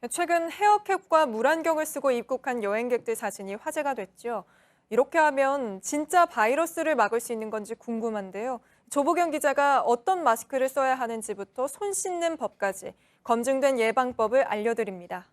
최근 헤어캡과 물안경을 쓰고 입국한 여행객들 사진이 화제가 됐죠. 이렇게 하면 진짜 바이러스를 막을 수 있는 건지 궁금한데요. 조보경 기자가 어떤 마스크를 써야 하는지부터 손 씻는 법까지 검증된 예방법을 알려드립니다.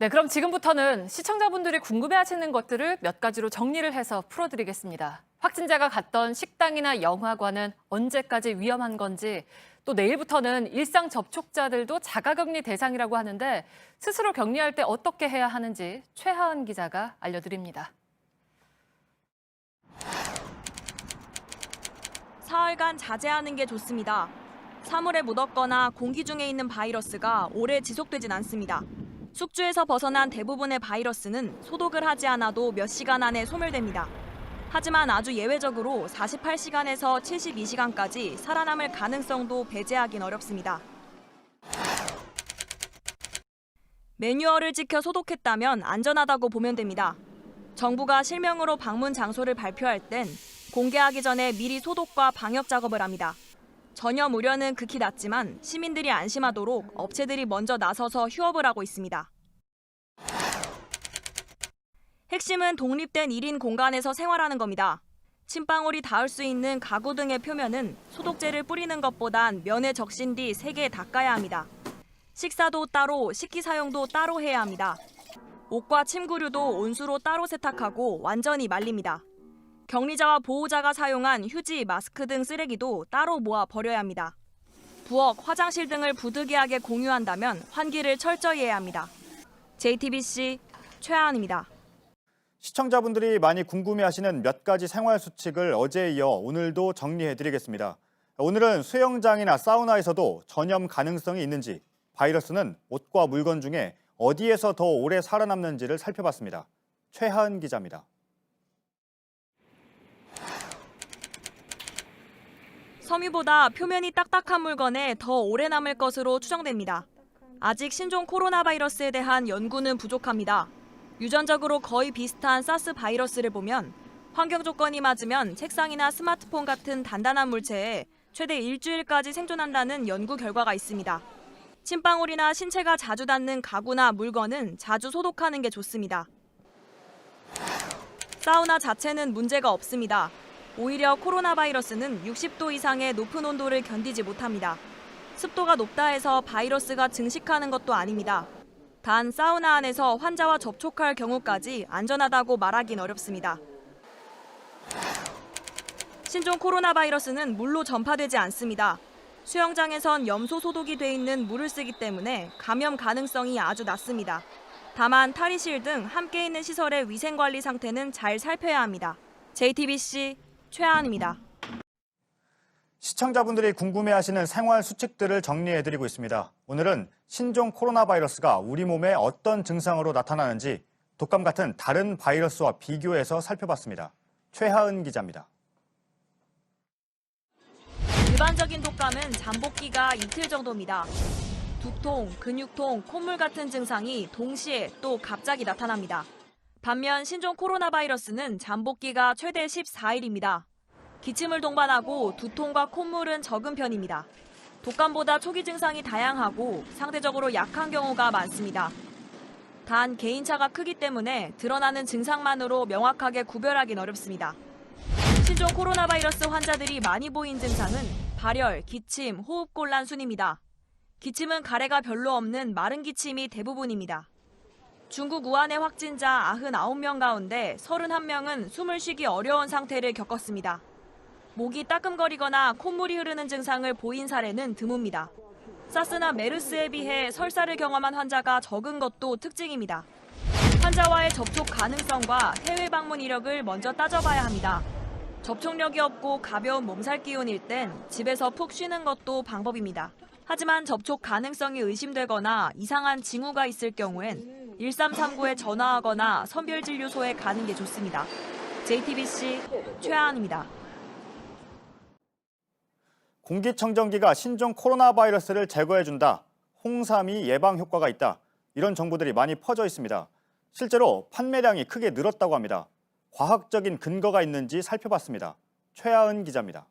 네, 그럼 지금부터는 시청자분들이 궁금해하시는 것들을 몇 가지로 정리를 해서 풀어드리겠습니다. 확진자가 갔던 식당이나 영화관은 언제까지 위험한 건지, 또 내일부터는 일상 접촉자들도 자가격리 대상이라고 하는데 스스로 격리할 때 어떻게 해야 하는지 최하은 기자가 알려드립니다. 사흘간 자제하는 게 좋습니다. 사물에 묻었거나 공기 중에 있는 바이러스가 오래 지속되진 않습니다. 숙주에서 벗어난 대부분의 바이러스는 소독을 하지 않아도 몇 시간 안에 소멸됩니다. 하지만 아주 예외적으로 48시간에서 72시간까지 살아남을 가능성도 배제하긴 어렵습니다. 매뉴얼을 지켜 소독했다면 안전하다고 보면 됩니다. 정부가 실명으로 방문 장소를 발표할 땐 공개하기 전에 미리 소독과 방역 작업을 합니다. 전염 우려는 극히 낮지만 시민들이 안심하도록 업체들이 먼저 나서서 휴업을 하고 있습니다. 핵심은 독립된 1인 공간에서 생활하는 겁니다. 침방울이 닿을 수 있는 가구 등의 표면은 소독제를 뿌리는 것보단 면에 적신 뒤 세게 닦아야 합니다. 식사도 따로, 식기 사용도 따로 해야 합니다. 옷과 침구류도 온수로 따로 세탁하고 완전히 말립니다. 격리자와 보호자가 사용한 휴지, 마스크 등 쓰레기도 따로 모아 버려야 합니다. 부엌, 화장실 등을 부득이하게 공유한다면 환기를 철저히 해야 합니다. JTBC 최하은입니다. 시청자분들이 많이 궁금해하시는 몇 가지 생활 수칙을 어제에 이어 오늘도 정리해드리겠습니다. 오늘은 수영장이나 사우나에서도 전염 가능성이 있는지, 바이러스는 옷과 물건 중에 어디에서 더 오래 살아남는지를 살펴봤습니다. 최하은 기자입니다. 섬유보다 표면이 딱딱한 물건에 더 오래 남을 것으로 추정됩니다. 아직 신종 코로나 바이러스에 대한 연구는 부족합니다. 유전적으로 거의 비슷한 사스 바이러스를 보면 환경 조건이 맞으면 책상이나 스마트폰 같은 단단한 물체에 최대 일주일까지 생존한다는 연구 결과가 있습니다. 침방울이나 신체가 자주 닿는 가구나 물건은 자주 소독하는 게 좋습니다. 사우나 자체는 문제가 없습니다. 오히려 코로나 바이러스는 60도 이상의 높은 온도를 견디지 못합니다. 습도가 높다 해서 바이러스가 증식하는 것도 아닙니다. 단 사우나 안에서 환자와 접촉할 경우까지 안전하다고 말하긴 어렵습니다. 신종 코로나 바이러스는 물로 전파되지 않습니다. 수영장에선 염소 소독이 돼 있는 물을 쓰기 때문에 감염 가능성이 아주 낮습니다. 다만 탈의실 등 함께 있는 시설의 위생관리 상태는 잘 살펴야 합니다. JTBC 최하은입니다. 시청자분들이 궁금해하시는 생활 수칙들을 정리해드리고 있습니다. 오늘은 신종 코로나 바이러스가 우리 몸에 어떤 증상으로 나타나는지 독감 같은 다른 바이러스와 비교해서 살펴봤습니다. 최하은 기자입니다. 일반적인 독감은 잠복기가 이틀 정도입니다. 두통, 근육통, 콧물 같은 증상이 동시에 또 갑자기 나타납니다. 반면 신종 코로나 바이러스는 잠복기가 최대 14일입니다. 기침을 동반하고 두통과 콧물은 적은 편입니다. 독감보다 초기 증상이 다양하고 상대적으로 약한 경우가 많습니다. 단 개인차가 크기 때문에 드러나는 증상만으로 명확하게 구별하긴 어렵습니다. 신종 코로나 바이러스 환자들이 많이 보인 증상은 발열, 기침, 호흡곤란 순입니다. 기침은 가래가 별로 없는 마른 기침이 대부분입니다. 중국 우한의 확진자 99명 가운데 31명은 숨을 쉬기 어려운 상태를 겪었습니다. 목이 따끔거리거나 콧물이 흐르는 증상을 보인 사례는 드뭅니다. 사스나 메르스에 비해 설사를 경험한 환자가 적은 것도 특징입니다. 환자와의 접촉 가능성과 해외 방문 이력을 먼저 따져봐야 합니다. 접촉력이 없고 가벼운 몸살 기운일 땐 집에서 푹 쉬는 것도 방법입니다. 하지만 접촉 가능성이 의심되거나 이상한 징후가 있을 경우엔 1339에 전화하거나 선별진료소에 가는 게 좋습니다. JTBC 최하은입니다. 공기청정기가 신종 코로나 바이러스를 제거해준다. 홍삼이 예방 효과가 있다. 이런 정보들이 많이 퍼져 있습니다. 실제로 판매량이 크게 늘었다고 합니다. 과학적인 근거가 있는지 살펴봤습니다. 최하은 기자입니다.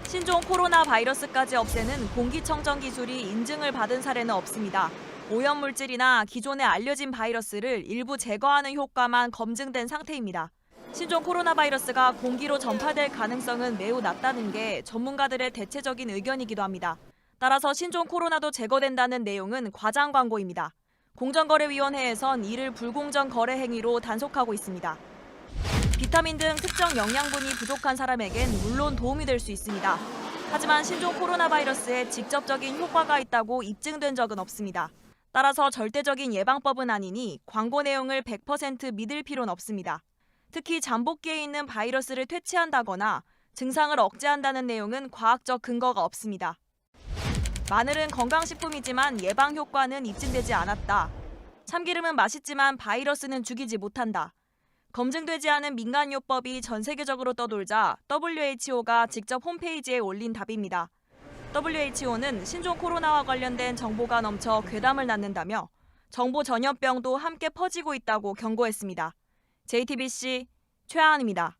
신종 코로나 바이러스까지 없애는 공기청정 기술이 인증을 받은 사례는 없습니다. 오염물질이나 기존에 알려진 바이러스를 일부 제거하는 효과만 검증된 상태입니다. 신종 코로나 바이러스가 공기로 전파될 가능성은 매우 낮다는 게 전문가들의 대체적인 의견이기도 합니다. 따라서 신종 코로나도 제거된다는 내용은 과장 광고입니다. 공정거래위원회에선 이를 불공정 거래 행위로 단속하고 있습니다. 비타민 등 특정 영양분이 부족한 사람에겐 물론 도움이 될 수 있습니다. 하지만 신종 코로나 바이러스에 직접적인 효과가 있다고 입증된 적은 없습니다. 따라서 절대적인 예방법은 아니니 광고 내용을 100% 믿을 필요는 없습니다. 특히 잠복기에 있는 바이러스를 퇴치한다거나 증상을 억제한다는 내용은 과학적 근거가 없습니다. 마늘은 건강식품이지만 예방 효과는 입증되지 않았다. 참기름은 맛있지만 바이러스는 죽이지 못한다. 검증되지 않은 민간요법이 전 세계적으로 떠돌자 WHO가 직접 홈페이지에 올린 답입니다. WHO는 신종 코로나와 관련된 정보가 넘쳐 괴담을 낳는다며 정보 전염병도 함께 퍼지고 있다고 경고했습니다. JTBC 최하은입니다.